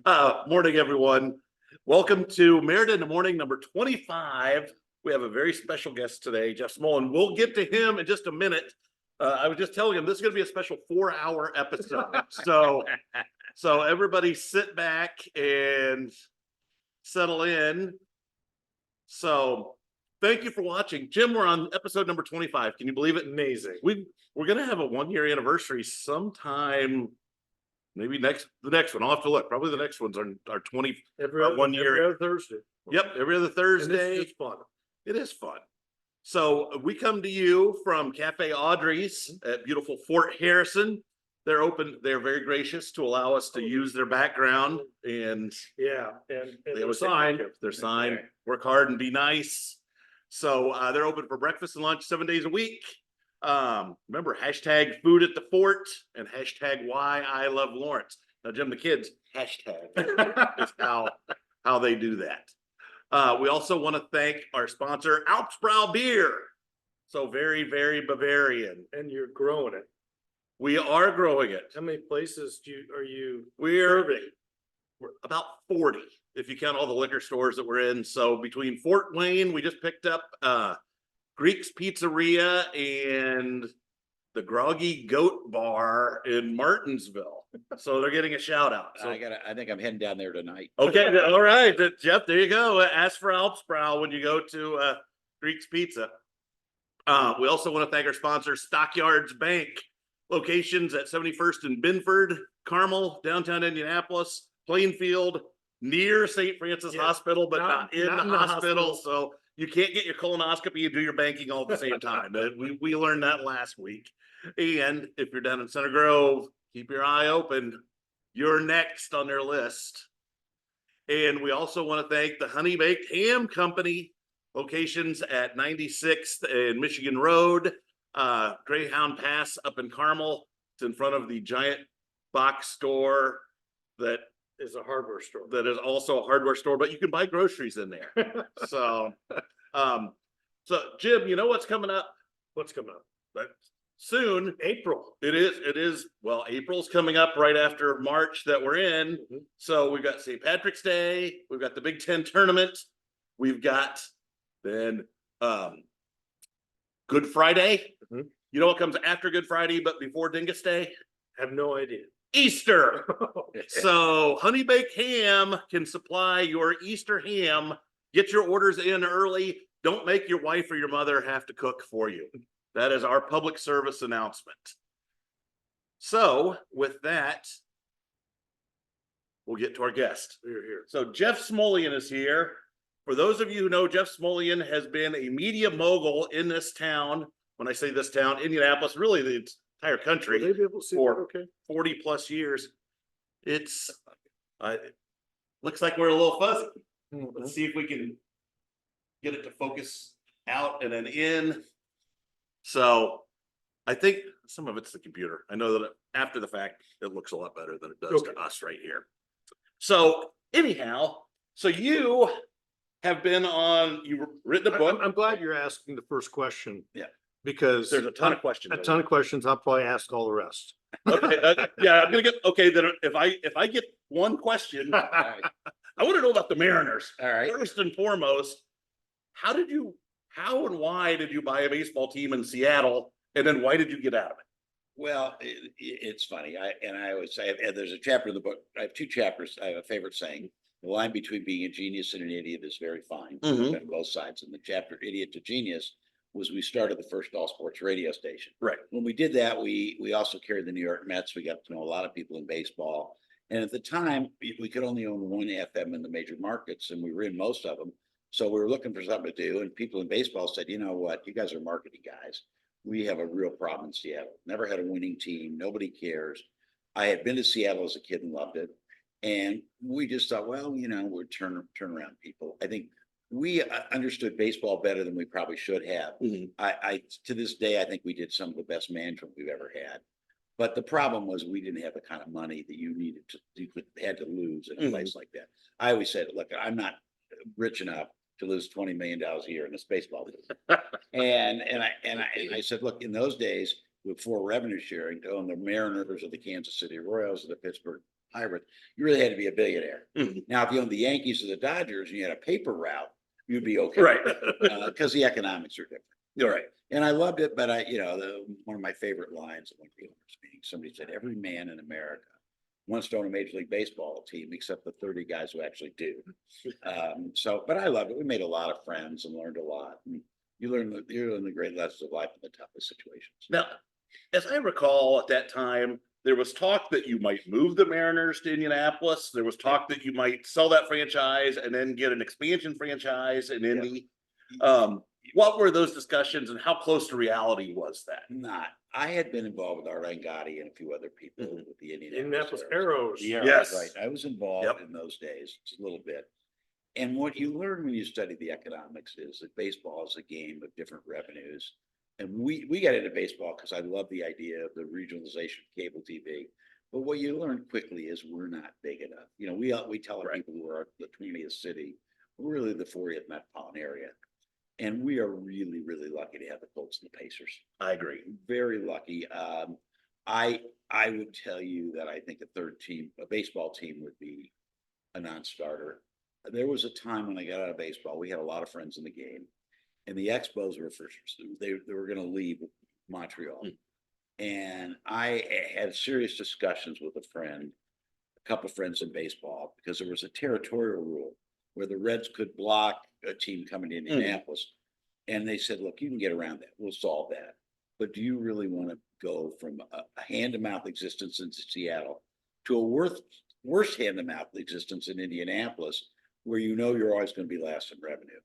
Morning, everyone. Welcome to Merritt in the Morning, number 25. We have a very special guest today, Jeff Smulyan. We'll get to him in just a minute. I was just telling him this is going to be a special 4-hour episode. So everybody sit back and settle in. So thank you for watching. Jim, we're on episode number 25. Can you believe it? Amazing. We're going to have a 1-year anniversary sometime. Maybe the next one. I'll have to look. Probably the next one's our 20 Every other 1 year. Every other Thursday. Yep, every other Thursday. It's fun. It is fun. So we come to you from Cafe Audrey's at beautiful Fort Harrison. They're open. They're very gracious to allow us to use their background, and Yeah, and they their always sign. Their sign. Work hard and be nice. So they're open for breakfast and lunch 7 days a week. Remember, hashtag food at the fort and hashtag why I love Lawrence. Now, Jim, the kids hashtag is how they do that. We also want to thank our sponsor, Alpsbrau Beer. So very, very Bavarian. And you're growing it. We are growing it. How many places are you We're serving? about 40, if you count all the liquor stores that we're in. So between Fort Wayne, we just picked up Greek's Pizzeria and the Groggy Goat Bar in Martinsville. So they're getting a shout out. So I think I'm heading down there tonight. okay, all right, Jeff, there you go. Ask for Alpsbrau when you go to Greek's Pizza. We also want to thank our sponsor, Stockyards Bank. Locations at 71st and Binford, Carmel, downtown Indianapolis, Plainfield, near St. Francis Hospital, but not in the hospital. So you can't get your colonoscopy and do your banking all at the same time. We learned that last week. And if you're down in Center Grove, keep your eye open. You're next on their list. And we also want to thank the Honey Baked Ham Company, locations at 96th and Michigan Road, Greyhound Pass up in Carmel. It's in front of the giant box store that Is a hardware store. that is also a hardware store, but you can buy groceries in there. So Jim, you know what's coming up? What's coming up? But soon. April. It is. Well, April's coming up right after March that we're in. Mhm. So we've got St. Patrick's Day. We've got the Big Ten tournament. We've got then Good Friday. Mhm. You know what comes after Good Friday, but before Dingus Day? Have no idea. Easter. So Honey Baked Ham can supply your Easter ham. Get your orders in early. Don't make your wife or your mother have to cook for you. That is our public service announcement. So with that, we'll get to our guest. Here. So Jeff Smulyan is here. For those of you who know, Jeff Smulyan has been a media mogul in this town. When I say this town, Indianapolis, really the entire country. Will they be able to see for that okay? 40 plus years. It's looks like we're a little fuzzy. Let's see if we can get it to focus out and then in. So I think some of it's the computer. I know that after the fact, it looks a lot better than it does to us right here. So anyhow, so you have been on, you've written a book. I'm glad you're asking the first question. Yeah. Because There's a ton of questions. A ton of questions. I'll probably ask all the rest. Okay, yeah, I'm gonna get, okay, then if I get one question, I want to know about the Mariners. All right. First and foremost, how and why did you buy a baseball team in Seattle? And then why did you get out of it? Well, it's funny. I always say, and there's a chapter in the book. I have two chapters. I have a favorite saying: the line between being a genius and an idiot is very fine Mhm. on both sides. And the chapter "Idiot to Genius" was we started the first all sports radio station. Right. When we did that, we also carried the New York Mets. We got to know a lot of people in baseball. And at the time, we could only own one FM in the major markets, and we were in most of them. So we were looking for something to do. And people in baseball said, you know what, you guys are marketing guys. We have a real problem in Seattle. Never had a winning team. Nobody cares. I had been to Seattle as a kid and loved it. And we just thought, well, you know, we're turn around people. I think we understood baseball better than we probably should have. Mhm. I to this day, I think we did some of the best management we've ever had. But the problem was we didn't have the kind of money that you needed to, had to lose in a place like that. I always said, look, I'm not rich enough to lose $20 million a year in this baseball league. and I said, look, in those days, before revenue sharing, to own the Mariners or the Kansas City Royals or the Pittsburgh hybrid, you really had to be a billionaire. Mhm. Now, if you owned the Yankees or the Dodgers and you had a paper route, you'd be okay. Right. Because the economics are different. You're right. And I loved it, but one of my favorite lines at one of the owners meeting, somebody said, every man in America wants to own a Major League Baseball team, except the 30 guys who actually do. But I loved it. We made a lot of friends and learned a lot. And you learn the great lessons of life in the toughest situations. Now, as I recall at that time, there was talk that you might move the Mariners to Indianapolis. There was talk that you might sell that franchise and then get an expansion franchise in Indy. What were those discussions and how close to reality was that? I had been involved with Art Gotti and a few other people Mhm. with the Indianapolis Arrows. Arrows. The Arrows, Yes. right. I was involved Yep. in those days just a little bit. And what you learn when you study the economics is that baseball is a game of different revenues. And we got into baseball because I love the idea of the regionalization of cable TV. But what you learn quickly is we're not big enough. We tell our Right. people who are the 20th city, we're really the 40th metropolitan area. And we are really, really lucky to have the Colts and the Pacers. I agree. Very lucky. I would tell you that I think a third team, a baseball team, would be a non-starter. There was a time when I got out of baseball, we had a lot of friends in the game, and the Expos were they were going to leave Montreal, and I had serious discussions with a couple of friends in baseball, because there was a territorial rule where the Reds could block a team coming to Indianapolis. And they said, look, you can get around that. We'll solve that. But do you really want to go from a hand-to-mouth existence in Seattle to a worse hand-to-mouth existence in Indianapolis, where you're always going to be last in revenue?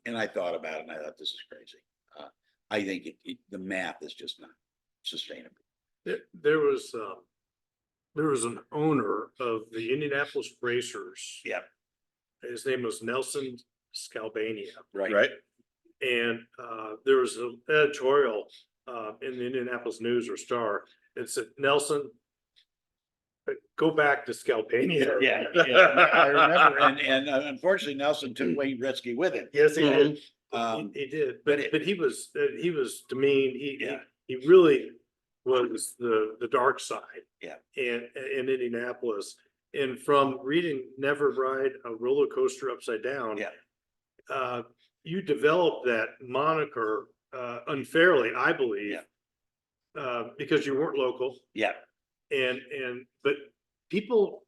And I thought about it, and I thought, this is crazy. I think the math is just not sustainable. There was an owner of the Indianapolis Racers. Yeah. His name was Nelson Scalbania. Right. And there was an editorial in the Indianapolis News or Star. It said, Nelson, go back to Scalpania. Yeah, I remember. And unfortunately, Nelson took Wayne Gretzky with him. Yes, he did. Um, He did, but but he was demeaned. Yeah. He really was the dark side. Yeah. And in Indianapolis, and from reading Never Ride a Roller Coaster Upside Down. Yeah. You developed that moniker unfairly, I believe. Because you weren't local. Yeah. But people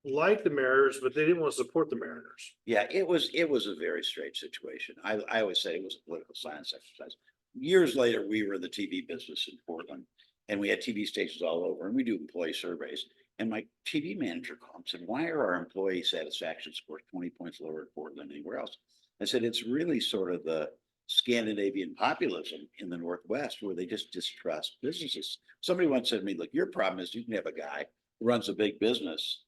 liked the Mariners, but they didn't want to support the Mariners. Yeah, it was a very strange situation. I always say it was a political science exercise. Years later, we were in the TV business in Portland, and we had TV stations all over, and we do employee surveys. And my TV manager called and said, why are our employee satisfaction scores 20 points lower in Portland than anywhere else? I said, it's really sort of the Scandinavian populism in the Northwest, where they just distrust businesses. Somebody once said to me, look, your problem is you can have a guy who runs a big business,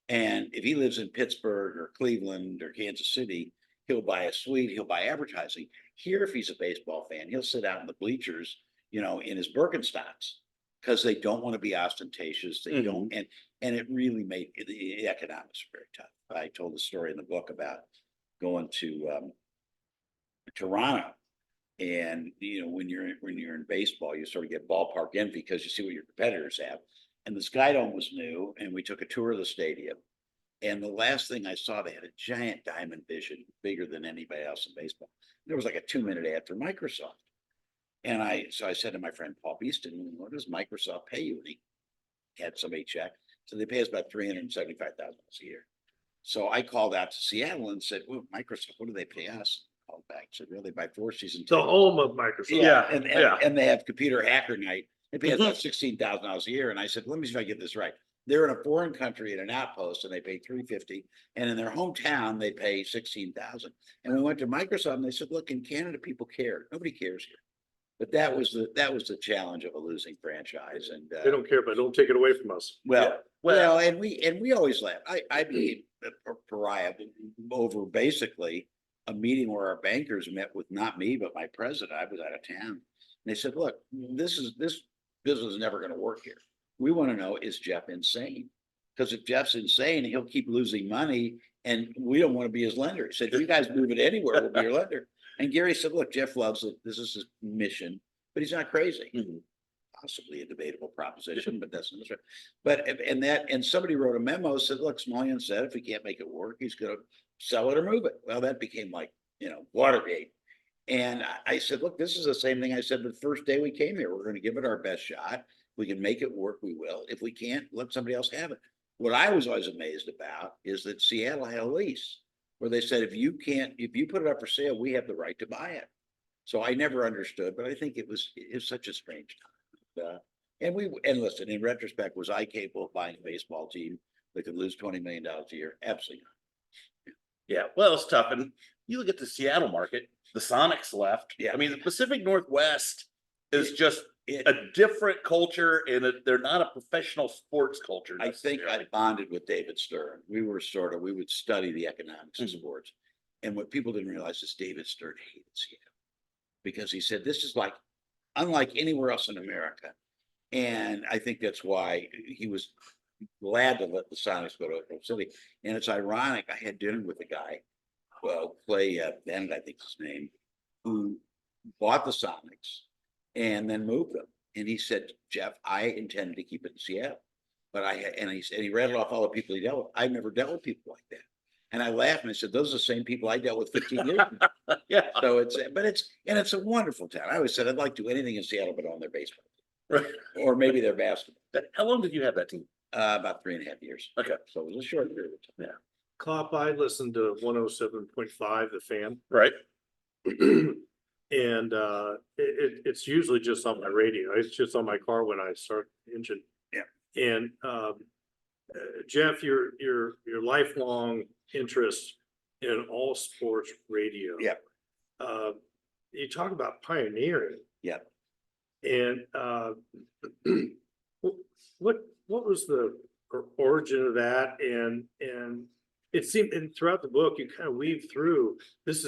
and if he lives in Pittsburgh or Cleveland or Kansas City, he'll buy a suite, he'll buy advertising. Here, if he's a baseball fan, he'll sit out in the bleachers, in his Birkenstocks, because they don't want to be ostentatious. They don't, and it really made the economics very tough. I told a story in the book about going to Toronto, and when you're in baseball, you sort of get ballpark envy because you see what your competitors have. And the Skydome was new, and we took a tour of the stadium. And the last thing I saw, they had a giant diamond vision, bigger than anybody else in baseball. There was like a 2-minute ad for Microsoft. And I said to my friend Paul Beeston, what does Microsoft pay you? And he had somebody check. So they pay us about $375,000 a year. So I called out to Seattle and said, well, Microsoft, what do they pay us? Called back and said, really, by 4 season The tickets. home of Microsoft. Yeah. And they have computer hacker night. They pay us about $16,000 a year. And I said, let me see if I get this right. They're in a foreign country at an outpost, and they pay $350,000, and in their hometown they pay $16,000. And we went to Microsoft, and they said, "Look, in Canada, people care. Nobody cares here." But that was the challenge of a losing franchise, and They don't care, but don't take it away from us. well, and we always laugh. I became a pariah over basically a meeting where our bankers met with not me but my president. I was out of town, and they said, "Look, this business is never going to work here. We want to know, is Jeff insane? Because if Jeff's insane, he'll keep losing money, and we don't want to be his lender." He said, "If you guys move it anywhere, we'll be your lender." And Gary said, "Look, Jeff loves it. This is his mission, but he's not crazy." possibly a debatable proposition, but that's not. But, and somebody wrote a memo, said, look, Smulyan said if he can't make it work, he's gonna sell it or move it. Well, that became like, Watergate. And I said, look, this is the same thing I said the first day we came here. We're gonna give it our best shot. We can make it work, we will. If we can't, let somebody else have it. What I was always amazed about is that Seattle had a lease where they said, if you put it up for sale, we have the right to buy it. So I never understood, but I think it was such a strange time. And listen, in retrospect, was I capable of buying a baseball team that could lose $20 million a year? Absolutely not. Yeah, well, it's tough. And you look at the Seattle market, the Sonics left. Yeah. I mean, the Pacific Northwest is just a different culture, and they're not a professional sports culture. I think I bonded with David Stern. We would study the economics of sports. And what people didn't realize is David Stern hated Seattle because he said, this is like unlike anywhere else in America. And I think that's why he was glad to let the Sonics go to Oklahoma City. And it's ironic. I had dinner with a guy, Clay Bennett, I think his name, who bought the Sonics and then moved them. And he said, Jeff, I intended to keep it in Seattle. But he rattled off all the people he dealt with. I've never dealt with people like that. And I laughed and I said, those are the same people I dealt with 15 years ago. Yeah. So it's a wonderful town. I always said I'd like to do anything in Seattle but own their baseball. Right. Or maybe their basketball. How long did you have that team? About 3.5 years. Okay. So it was a short period of time. Klopp, I listened to 107.5, The Fan. Right. And it's usually just on my radio. It's just on my car when I start the engine. Yeah. And Jeff, your lifelong interest in all sports radio. Yeah. You talk about pioneering. Yeah. And what was the origin of that? And it seemed, and throughout the book, you kind of weave through this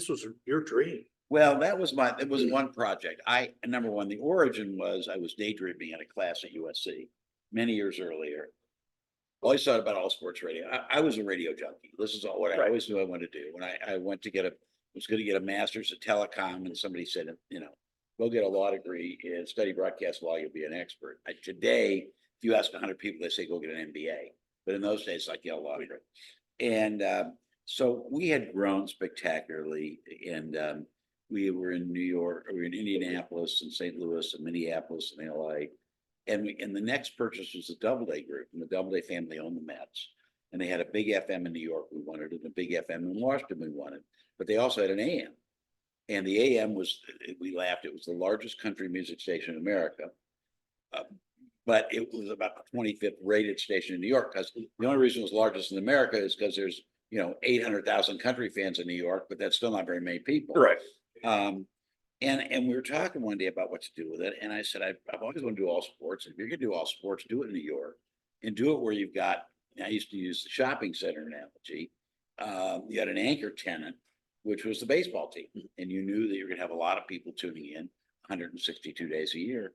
was your dream. Well, it was one project. Number one, the origin was I was daydreaming in a class at USC many years earlier. Always thought about all sports radio. I was a radio junkie. This is all what I always knew I wanted to do. When I went to was going to get a master's at telecom, and somebody said, go get a law degree and study broadcast law, you'll be an expert. Today, if you ask 100 people, they say go get an MBA. But in those days, like, law degree. And so we had grown spectacularly, and we were in New York, we were in Indianapolis and St. Louis and Minneapolis and LA. And the next purchase was the Doubleday group, and the Doubleday family owned the Mets. And they had a big FM in New York we wanted, and a big FM in Washington we wanted. But they also had an AM. And the AM we laughed, it was the largest country music station in America. But it was about the 25th rated station in New York, because the only reason it was largest in America is because there's 800,000 country fans in New York, but that's still not very many people. Right. And we were talking one day about what to do with it. And I said, I've always wanted to do all sports. If you're going to do all sports, do it in New York, and do it where you've got, I used to use the shopping center analogy. You had an anchor tenant, which was the baseball team. And you knew that you were going to have a lot of people tuning in 162 days a year.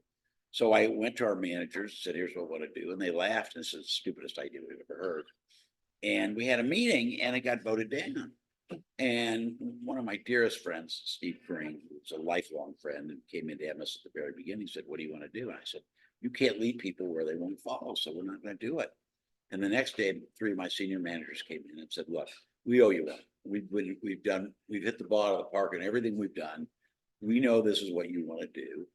So I went to our managers and said, here's what I want to do. And they laughed. And this is the stupidest idea we've ever heard. And we had a meeting, and it got voted down. And one of my dearest friends, Steve Green, who's a lifelong friend and came into Emmis at the very beginning, said, what do you want to do? And I said, you can't lead people where they won't follow, so we're not going to do it. And the next day, 3 of my senior managers came in and said, look, we owe you one. We've hit the ball out of the park in everything we've done. We know this is what you want to do.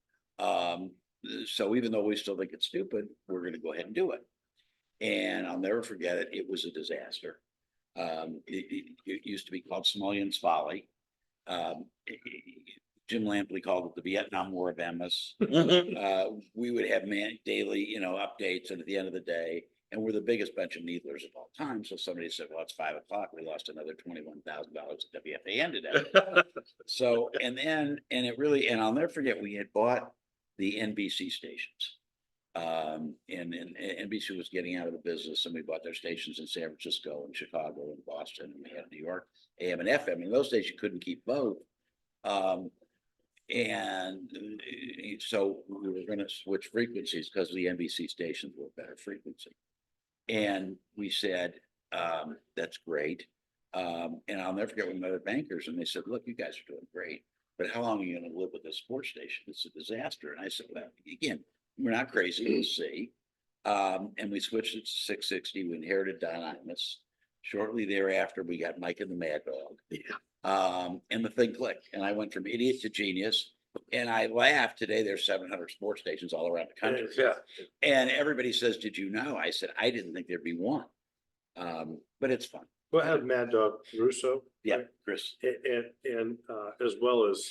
So even though we still think it's stupid, we're going to go ahead and do it. And I'll never forget it. It was a disaster. It used to be called Smulyan's Folly. Jim Lampley called it the Vietnam War of Emmis. We would have daily, updates, and at the end of the day, and we're the biggest bunch of needlers of all time. So somebody said, well, it's 5 o'clock. We lost another $21,000 at WFAN today. So, and I'll never forget, we had bought the NBC stations. And NBC was getting out of the business, and we bought their stations in San Francisco and Chicago and Boston, and we had New York, AM and FM. In those days, you couldn't keep both. And so we were going to switch frequencies because the NBC stations were a better frequency. And we said, that's great. And I'll never forget when we met the bankers, and they said, look, you guys are doing great. but how long are you gonna live with this sports station? It's a disaster. And I said, well, again, we're not crazy, we'll see. And we switched it to 660. We inherited Don Imus. Shortly thereafter, we got Mike and the Mad Dog. Yeah. And the thing clicked, and I went from idiot to genius. And I laugh today, there's 700 sports stations all around the country. Yeah. And everybody says, did you know? I said, I didn't think there'd be one. But it's fun. Well, I had Mad Dog Russo. Yeah, right? Chris. And as well as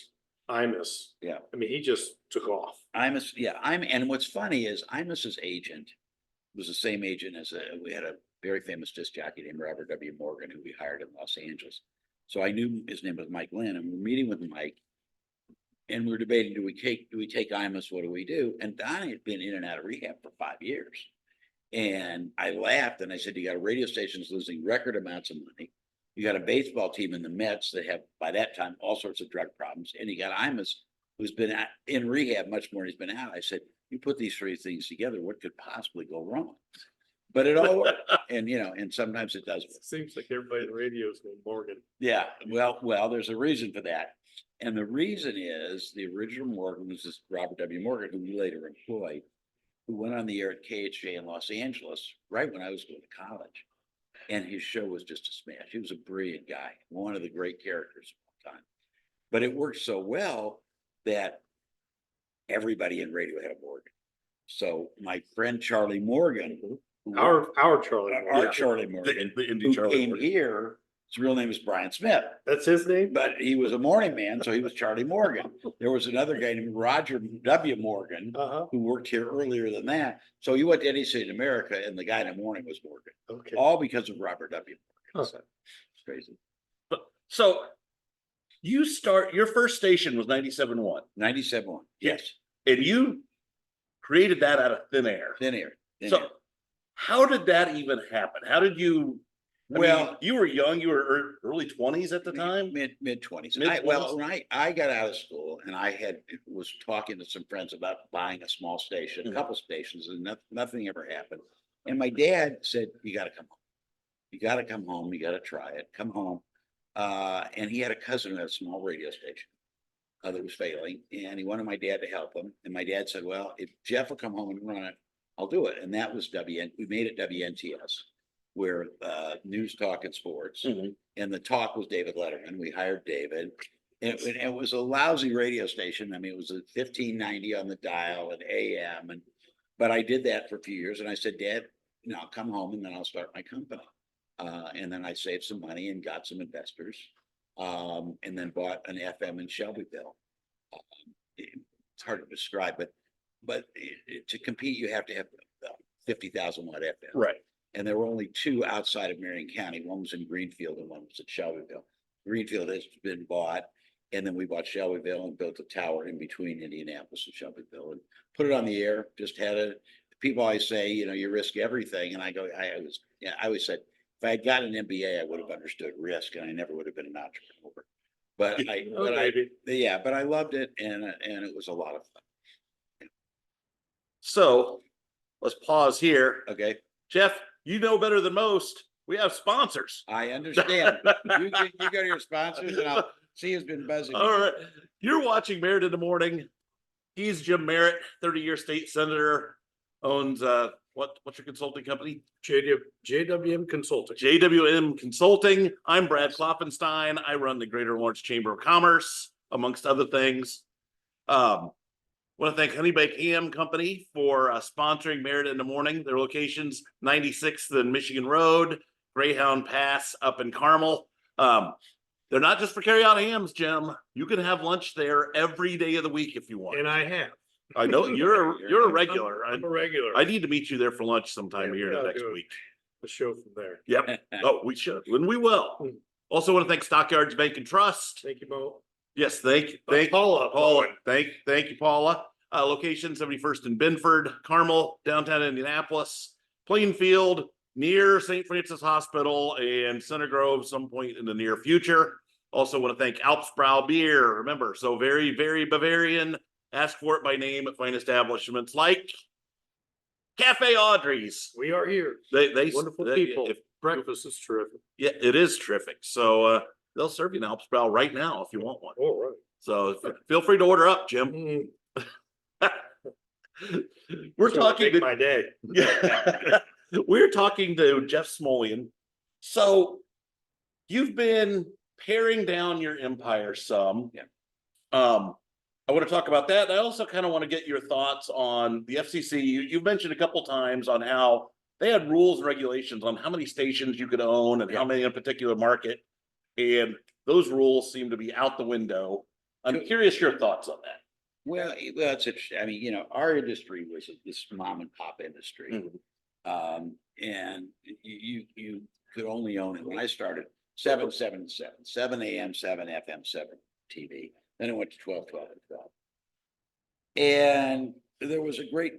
Imus. Yeah. I mean, he just took off. Imus, yeah, and what's funny is Imus's agent was the same agent as we had a very famous disc jockey named Robert W. Morgan, who we hired in Los Angeles. So I knew his name was Mike Lynn, and we're meeting with Mike. And we were debating, do we take Imus? What do we do? And Donnie had been in and out of rehab for 5 years. And I laughed and I said, you got a radio stations losing record amounts of money. You got a baseball team in the Mets that have, by that time, all sorts of drug problems. And you got Imus, who's been in rehab much more than he's been out. I said, you put these three things together, what could possibly go wrong? But it all worked. And, and sometimes it does work. Seems like everybody in the radio is named Morgan. Yeah, well, there's a reason for that. And the reason is the original Morgan was this Robert W. Morgan, who we later employed, who went on the air at KHJ in Los Angeles right when I was going to college. And his show was just a smash. He was a brilliant guy, one of the great characters of all time. But it worked so well that everybody in radio had a Morgan. So my friend Charlie Morgan, Our Charlie. our Charlie Morgan, The Indy who Charlie came Morgan. here, his real name is Brian Smith. That's his name? But he was a morning man, so he was Charlie Morgan. There was another guy named Roger W. Morgan Uh-huh. who worked here earlier than that. So you went to any city in America, and the guy in the morning was Morgan, Okay. all because of Robert W. Morgan. Huh. So it's crazy. So your first station was 97.1, 97.1. Yes, and you created that out of thin air. thin air. Thin So air. how did that even happen? How did you? Well, you were young. You were early 20s at the time. mid 20s. Mid-20s? Well, when I got out of school, and was talking to some friends about buying a small station, a couple stations, and nothing ever happened. And my dad said, "You got to come home. You got to come home. You got to try it. Come home." And he had a cousin who had a small radio station that was failing, and he wanted my dad to help him. And my dad said, "Well, if Jeff will come home and run it, I'll do it." And that was we made it WNTS, where news, talk, and sports. Mhm. And the talk was David Letterman. We hired David. And it was a lousy radio station. I mean, it was a 1590 on the dial and AM. But I did that for a few years. And I said, "Dad, I'll come home and then I'll start my company." And then I saved some money and got some investors. And then bought an FM in Shelbyville. It's hard to describe, but to compete, you have to have 50,000 watt FM. Right. And there were only two outside of Marion County. One was in Greenfield and one was at Shelbyville. Greenfield has been bought, and then we bought Shelbyville and built a tower in between Indianapolis and Shelbyville and put it on the air. Just had people always say, you risk everything. And I always said, if I had got an MBA, I would have understood risk, and I never would have been an entrepreneur. But I loved it, and it was a lot of fun. So let's pause here. Okay, Jeff, you know better than most. We have sponsors. I understand. You go to your sponsors, and I'll see who's been buzzing. All right. You're watching Merritt in the Morning. He's Jim Merritt, 30-year state senator, owns what's your consulting company? JWM Consulting. JWM Consulting. I'm Brad Klopfenstein. I run the Greater Lawrence Chamber of Commerce, amongst other things. Want to thank Honeybake Ham Company for sponsoring Merritt in the Morning. Their locations 96th and Michigan Road, Greyhound Pass up in Carmel. They're not just for carry-out hams, Jim. You can have lunch there every day of the week if you want. And I have. I know you're a regular. I'm a regular. I need to meet you there for lunch sometime Yeah, here yeah, next do it. week. The show from there. Yep. Oh, we should, and we will. Also want to thank Stockyards Bank and Trust. Thank you, Mo. Yes, thank you, Paula. Paula. Thank you, Paula. Location 71st in Benford, Carmel, downtown Indianapolis, Plainfield, near St. Francis Hospital, and Center Grove some point in the near future. Also want to thank Alpsbrow Beer. Remember, so very, very Bavarian. Ask for it by name at fine establishments like Cafe Audrey's. We are here. They Wonderful they- people. if- Breakfast is terrific. yeah, it is terrific. So they'll serve you an Alpsbrow right now if you want one. All right. So feel free to order up, Jim. We're talking to my day. yeah. We're talking to Jeff Smulyan. So you've been paring down your empire some. Yeah. I want to talk about that. I also kind of want to get your thoughts on the FCC. You've mentioned a couple times on how they had rules and regulations on how many stations you could own and how many in a particular market. And those rules seem to be out the window. I'm curious your thoughts on that. Well, it's interesting. I mean, you know, our industry was this mom and pop industry. Mhm. And you could only own it. When I started, 7, 7, and 7, 7 AM, 7 FM, 7 TV. Then it went to 12, 12, and 12. And there was a great,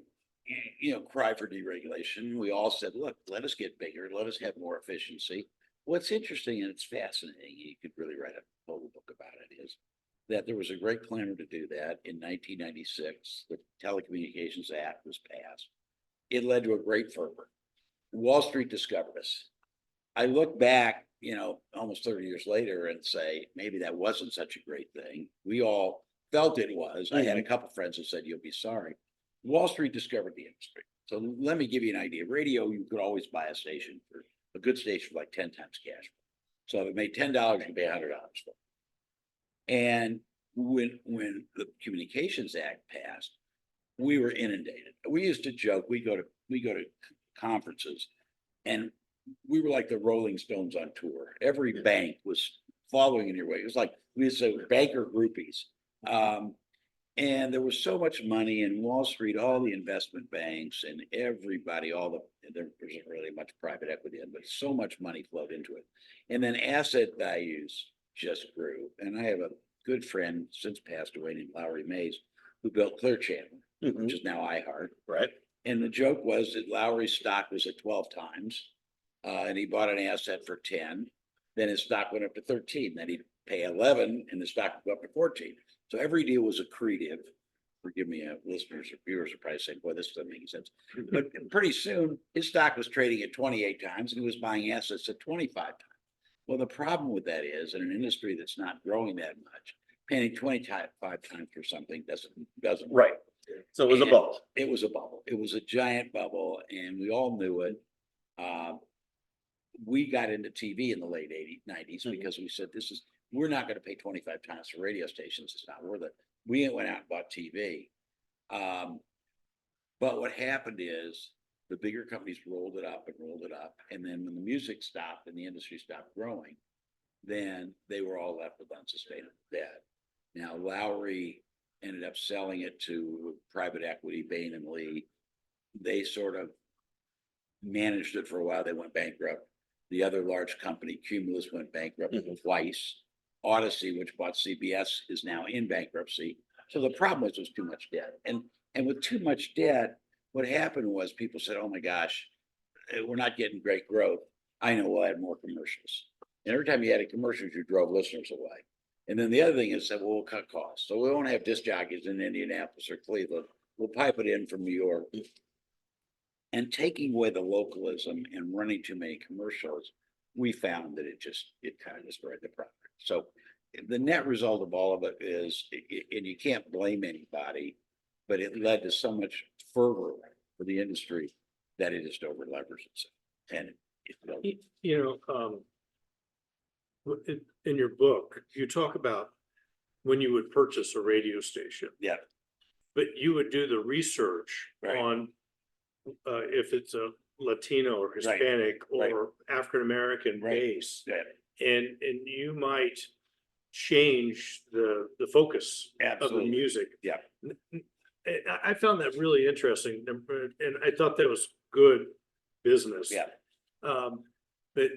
you know, cry for deregulation. We all said, look, let us get bigger. Let us have more efficiency. What's interesting, and it's fascinating, you could really write a whole book about it, is that there was a great clamor to do that in 1996. The Telecommunications Act was passed. It led to a great fervor. Wall Street discovered us. I look back, you know, almost 30 years later and say, maybe that wasn't such a great thing. We all felt it was. I had a couple friends who said, you'll be sorry. Wall Street discovered the industry. So let me give you an idea. Radio, you could always buy a station for a good station for like 10 times cash. So if it made $10, you could pay $100 for it. And when the Communications Act passed, we were inundated. We used to joke, we go to conferences and we were like the Rolling Stones on tour. Every bank was following in your way. It was like we used to say banker groupies. And there was so much money in Wall Street, all the investment banks and everybody, there wasn't really much private equity in, but so much money flowed into it. And then asset values just grew. And I have a good friend since passed away named Lowry Mays, who built Clear Channel, which is now iHeart. Right. And the joke was that Lowry's stock was at 12 times, and he bought an asset for 10. Then his stock went up to 13. Then he'd pay 11, and the stock would go up to 14. So every deal was accretive. Forgive me, listeners or viewers are probably saying, boy, this doesn't make sense. But pretty soon, his stock was trading at 28 times, and he was buying assets at 25 times. Well, the problem with that is, in an industry that's not growing that much, paying 25 times for something doesn't Right. So it was a bubble. It was a bubble. It was a giant bubble, and we all knew it. We got into TV in the late 90s because we said, we're not going to pay 25 times for radio stations. It's not worth it. We went out and bought TV. But what happened is the bigger companies rolled it up. And then when the music stopped and the industry stopped growing, then they were all left with unsustainable debt. Now, Lowry ended up selling it to private equity, Bain and Lee. They sort of managed it for a while. They went bankrupt. The other large company, Cumulus, went bankrupt twice. Odyssey, which bought CBS, is now in bankruptcy. So the problem was too much debt. And with too much debt, what happened was people said, oh my gosh, we're not getting great growth. I know we'll add more commercials. And every time you added commercials, you drove listeners away. And then the other thing is that we'll cut costs. So we won't have disc jockeys in Indianapolis or Cleveland. We'll pipe it in from New York. And taking away the localism and running too many commercials, we found that it kind of destroyed the product. So the net result of all of it is, and you can't blame anybody, but it led to so much fervor for the industry that it just over leveraged itself. And in your book, you talk about when you would purchase a radio station. Yeah. But you would do the research on if it's a Latino or Hispanic or African American base, and you might change the focus of the music. Yeah. I found that really interesting, and I thought that was good business. Yeah. But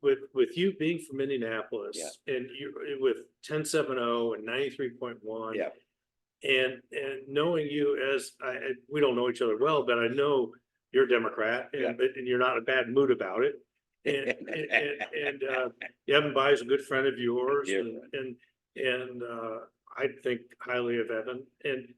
with you being from Indianapolis and you with 1070 and 93.1, and knowing you as we don't know each other well, but I know you're a Democrat and you're not in a bad mood about it. And Evan Bayh is a good friend of yours, and I think highly of Evan. And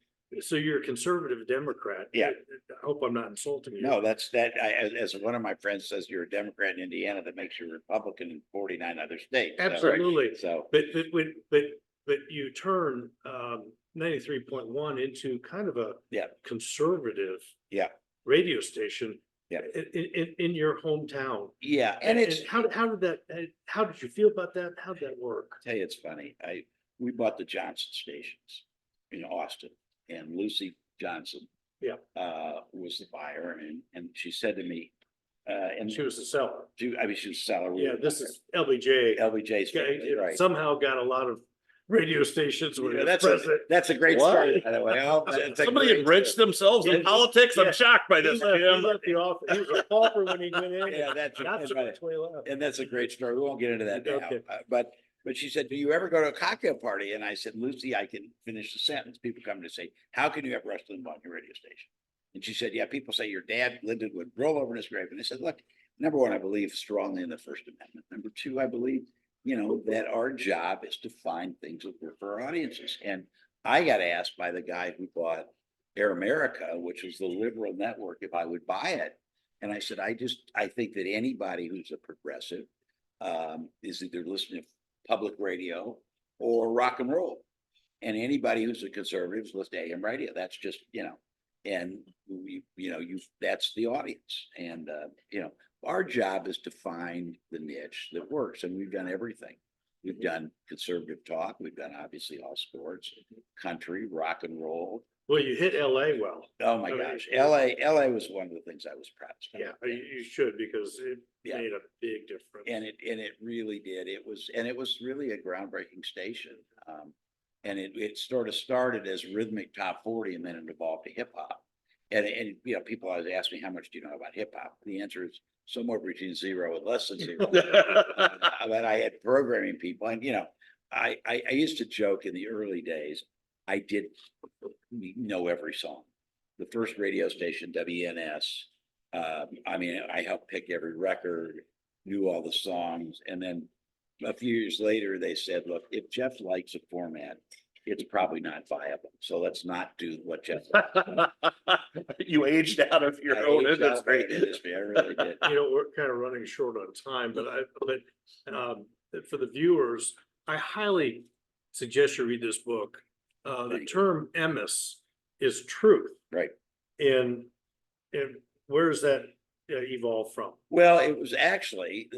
so you're a conservative Democrat. Yeah. I hope I'm not insulting you. No, that's that. As one of my friends says, you're a Democrat in Indiana, that makes you a Republican in 49 other states. Absolutely. So, But but you turn 93.1 into kind of a Yeah. conservative Yeah. radio station. Yeah. In your hometown. Yeah, and it's, how did you feel about that? How did that work? tell you, it's funny. We bought the Johnson stations in Austin, and Lucy Johnson Yeah. was the buyer, and she said to me, and She was the seller. she was a seller. Yeah, this is LBJ. LBJ's family, right? Somehow got a lot of radio stations where Yeah, it's that's president. that's a great What? story, by the way. Oh, that's a Somebody great enriched story. themselves in Yeah, politics. yeah. I'm shocked by He this, left Jim. the office. He was a pauper when he went in. Yeah, that's That's right. which way left. And that's a great story. We won't get into that now. Okay. But she said, "Do you ever go to a cocktail party?" And I said, "Lucy, I can finish the sentence. People come to say, how can you have Rush Limbaugh on your radio station?" And she said, "Yeah, people say your dad, Lyndon, would roll over in his grave." And I said, "Look, number one, I believe strongly in the First Amendment. Number two, I believe, that our job is to find things that work for our audiences." And I got asked by the guy who bought Air America, which was the liberal network, if I would buy it. And I said, I think that anybody who's a progressive is either listening to public radio or rock and roll. And anybody who's a conservative is listening to AM radio. That's just, and that's the audience. And, our job is to find the niche that works. And we've done everything. We've done conservative talk. We've done obviously all sports, country, rock and roll. Well, you hit LA well. Oh my I mean, gosh. LA was one of the things I was proudest of. Yeah, you should, because it Yeah. made a big difference. And it really did. It was really a groundbreaking station. And it sort of started as rhythmic top 40 and then it evolved to hip hop. And people always ask me, how much do you know about hip hop? The answer is somewhere between 0 and less than 0. But I had programming people, and I used to joke in the early days, I did know every song. The first radio station, WNS, I helped pick every record, knew all the songs, and then a few years later, they said, "Look, if Jeff likes a format, it's probably not viable. So let's not do what Jeff." You aged out of your own industry. I really did. We're kind of running short on time, but for the viewers, I highly suggest you read this book. The term Emmis is truth. Right. And where does that evolve from? Well, it was actually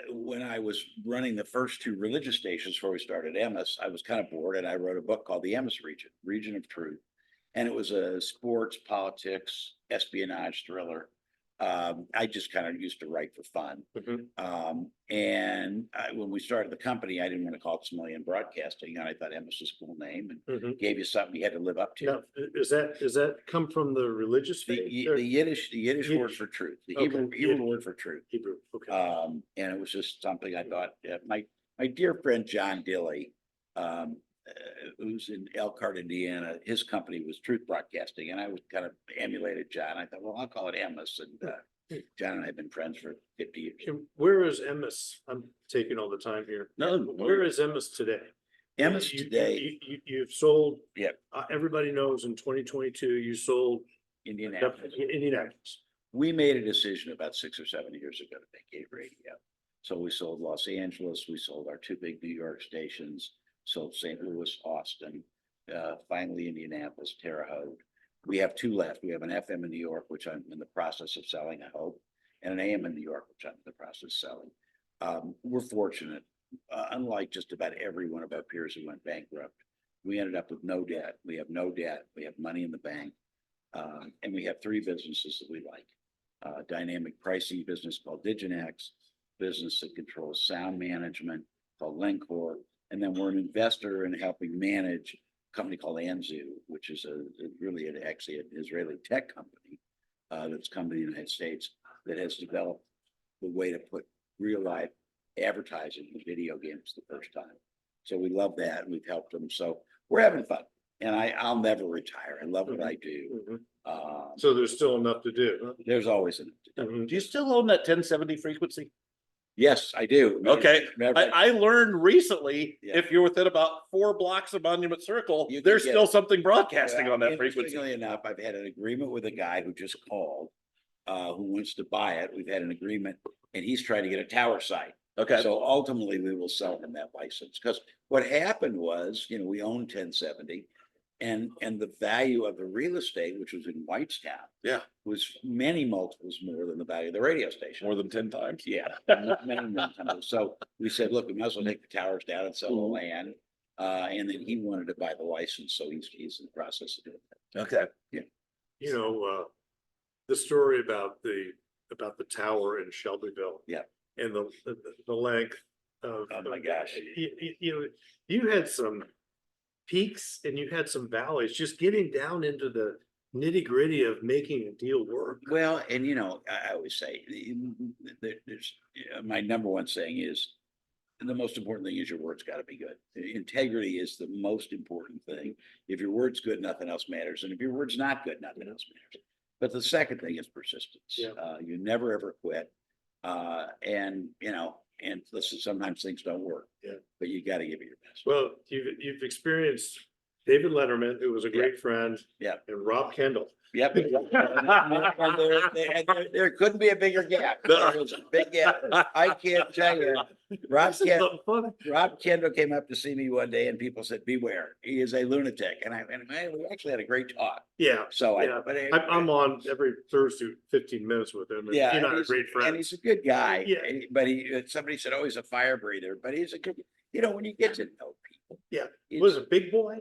when I was running the first 2 religious stations before we started Emmis, I was kind of bored and I wrote a book called The Emmis Region of Truth. And it was a sports, politics, espionage thriller. I just kind of used to write for fun. When we started the company, I didn't want to call it Smulyan Broadcasting, and I thought Emmis was a cool name and gave you something you had to live up to. Now, does that come from the religious faith? The Yiddish word for truth, the Hebrew word for truth. Hebrew, okay. And it was just something I thought, my dear friend John Dilley, who's in Elkhart, Indiana, his company was Truth Broadcasting, and I was kind of emulated John. I thought, well, I'll call it Emmis, and John and I have been friends for 50 years. And where is Emmis? I'm taking all the time here. No, Where is Emmis today? Emmis today, You've sold. Yeah. Everybody knows in 2022 you sold Indianapolis. Indianapolis. We made a decision about 6 or 7 years ago to vacate radio. So we sold Los Angeles, we sold our 2 big New York stations, sold St. Louis, Austin, finally Indianapolis, Terre Haute. We have 2 left. We have an FM in New York, which I'm in the process of selling, I hope, and an AM in New York, which I'm in the process of selling. We're fortunate, unlike just about every one of our peers who went bankrupt. We ended up with no debt. We have no debt. We have money in the bank. And we have 3 businesses that we like. Dynamic pricing business called Diginex, business that controls sound management called Lencor. And then we're an investor in helping manage a company called Anzu, which is actually an Israeli tech company that's come to the United States that has developed the way to put real life advertising in video games the first time. So we love that, and we've helped them. So we're having fun, and I'll never retire. I love what I do. So there's still enough to do. There's always enough to do. Do you still own that 1070 frequency? Yes, I do. Okay, Remember, I learned recently, Yeah. if you're within about 4 blocks of Monument Circle, You can there's get still it. something broadcasting on that Interestingly frequency. enough, I've had an agreement with a guy who just called, who wants to buy it. We've had an agreement, and he's trying to get a tower site. Okay. So ultimately, we will sell him that license, because what happened was, we owned 1070. And the value of the real estate, which was in Whitestown, Yeah. was many multiples more than the value of the radio station. More than 10 times. Yeah, many times. So we said, look, we might as well take the towers down and sell the land. And then he wanted to buy the license, so he's in the process of doing that. Okay. The story about the tower in Shelbyville. Yeah. And the length of. Oh my gosh. You had some peaks and you had some valleys, just getting down into the nitty gritty of making a deal work. Well, and I always say, there's my number one saying is, the most important thing is your word's got to be good. Integrity is the most important thing. If your word's good, nothing else matters. And if your word's not good, nothing else matters. But the second thing is persistence. Yeah. You never ever quit. And listen, sometimes things don't work. Yeah. But you got to give it your best. Well, you've experienced David Letterman, who was a great friend. Yeah. And Rob Kendall. Yep. And there couldn't be a bigger gap. There was a big gap. I can't tell you. Rob Kendall came up to see me one day and people said, beware, he is a lunatic. And we actually had a great talk. Yeah. So yeah. I'm on every Thursday, 15 minutes with him. And yeah, he and I are great friends. And he's a good guy. Yeah. But somebody said, oh, he's a fire breather. But he's a good, when you get to know people. Yeah. He was a big boy.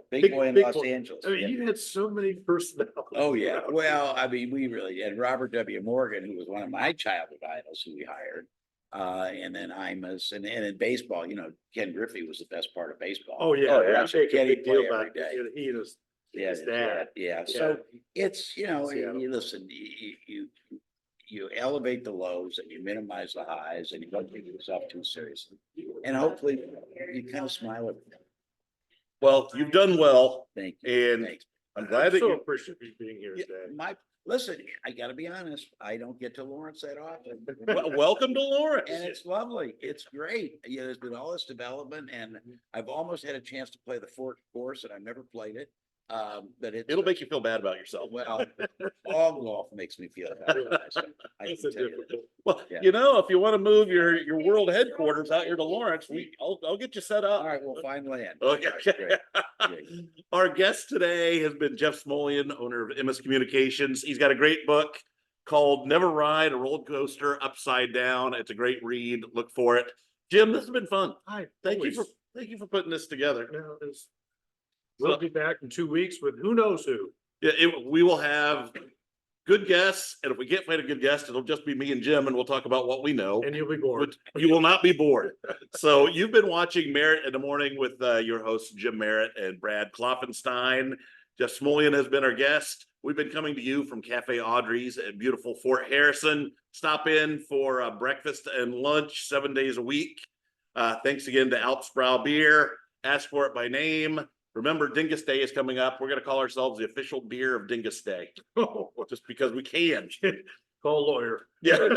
Big boy in Los Angeles. I mean, you had so many personalities. Oh, yeah. Well, I mean, we really, and Robert W. Morgan, who was one of my childhood idols who we hired. And then Imus, and in baseball, Ken Griffey was the best part of baseball. Oh, yeah. I I take a Kenny big deal play every about day. he and his Yeah, dad. yeah. Yeah. So it's, Seattle. you listen, you elevate the lows and you minimize the highs, and you don't take yourself too seriously. And hopefully you kind of smile at them. Well, you've done well, Thank you. and Thanks. I'm glad that so you. appreciate you being here today. Listen, I gotta be honest, I don't get to Lawrence that often. Welcome to Lawrence. And it's lovely. It's great. There's been all this development, and I've almost had a chance to play the fourth course, and I've never played it. But It'll make you feel bad about yourself. well, all golf makes me feel bad. I It's can a tell you. difficult. Well, Yeah. if you want to move your world headquarters out here to Lawrence, I'll get you set up. All right, we'll find land. Okay. Great. Great. Our guest today has been Jeff Smulyan, owner of Emmis Communications. He's got a great book called Never Ride a Roller Coaster Upside Down. It's a great read. Look for it. Jim, this has been fun. Hi, Thank you for putting this together. We'll be back in 2 weeks with who knows who. Yeah, we will have good guests, and if we can't find a good guest, it'll just be me and Jim, and we'll talk about what we know. And you'll be bored. But you will not be bored. So you've been watching Merritt in the Morning with your hosts Jim Merritt and Brad Klopfenstein. Jeff Smulyan has been our guest. We've been coming to you from Cafe Audrey's at beautiful Fort Harrison. Stop in for breakfast and lunch 7 days a week. Thanks again to Alps Brow Beer. Ask for it by name. Remember, Dingus Day is coming up. We're going to call ourselves the official beer of Dingus Day, just because we can. Call a lawyer. Yeah.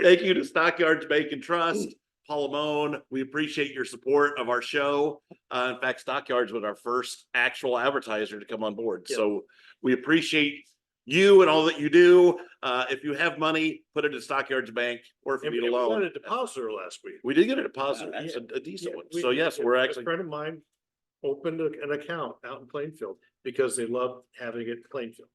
Thank you to Stockyards Bank and Trust, Paul Amone. We appreciate your support of our show. In fact, Stockyards was our first actual advertiser to come on board. Yeah. So we appreciate you and all that you do. If you have money, put it in Stockyards Bank, or if you need a We got loan. a depositor last week. We did get a deposit. Yeah. That's a decent one. We- So yes, we're actually. A friend of mine opened an account out in Plainfield because they love having it in Plainfield.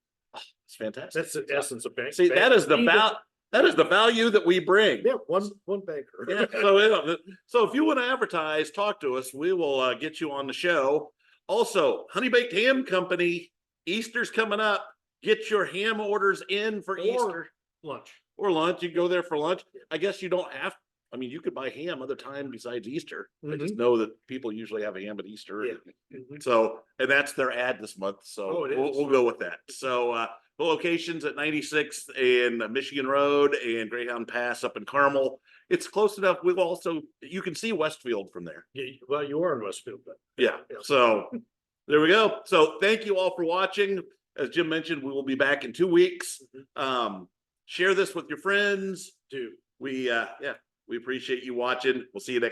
It's fantastic. That's the essence of bank. See, that is the value that we bring. Yeah, one banker. Yeah, so if you want to advertise, talk to us. We will get you on the show. Also, Honey Baked Ham Company, Easter's coming up. Get your ham orders in for Easter Lunch. or lunch. You can go there for lunch. I guess you don't have. I mean, you could buy ham other time besides Easter. I just know that people usually have a ham at Easter. Yeah. Mhm. So, and that's their ad this month. So Oh, it is. we'll go with that. So the locations at 96th and Michigan Road and Greyhound Pass up in Carmel. It's close enough. We've also, you can see Westfield from there. Yeah, well, you are in Westfield, but Yeah. Yeah. So there we go. So thank you all for watching. As Jim mentioned, we will be back in 2 weeks. Share this with your friends. do. We appreciate you watching. We'll see you next